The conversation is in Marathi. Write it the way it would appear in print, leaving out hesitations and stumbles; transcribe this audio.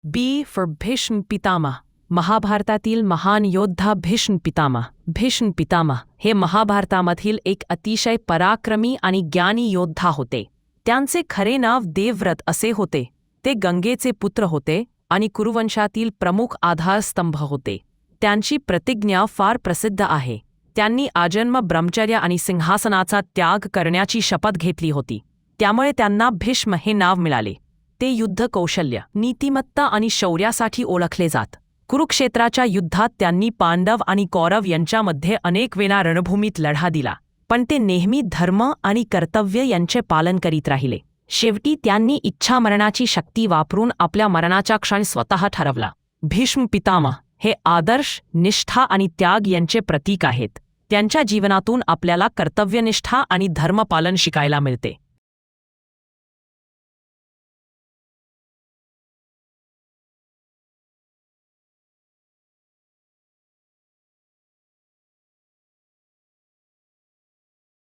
बी फॉर भीष्म पितामह. महाभारतातील महान योद्धा भीष्म पितामह. भीष्म पितामह हे महाभारतामधील एक अतिशय पराक्रमी आणि ज्ञानी योद्धा होते. त्यांचे खरे नाव देवव्रत असे होते. ते गंगेचे पुत्र होते आणि कुरुवंशातील प्रमुख आधारस्तंभ होते. त्यांची प्रतिज्ञा फार प्रसिद्ध आहे. त्यांनी आजन्म ब्रह्मचर्य आणि सिंहासनाचा त्याग करण्याची शपथ घेतली होती. त्यामुळे त्यांना भीष्म हे नाव मिळाले. ते युद्ध कौशल्य, नीतिमत्ता आणि शौर्यासाठी ओळखले जात. कुरुक्षेत्राच्या युद्धात त्यांनी पांडव आणि कौरव यांच्यामध्ये अनेक वेळा रणभूमीत लढा दिला, पण ते नेहमी धर्म आणि कर्तव्य यांचे पालन करीत राहिले. शेवटी त्यांनी इच्छा मरणाची शक्ती वापरून आपल्या मरणाचा क्षण स्वतः ठरवला. भीष्म पितामह हे आदर्श, निष्ठा आणि त्याग यांचे प्रतीक आहेत. त्यांच्या जीवनातून आपल्याला कर्तव्यनिष्ठा आणि धर्मपालन शिकायला मिळते.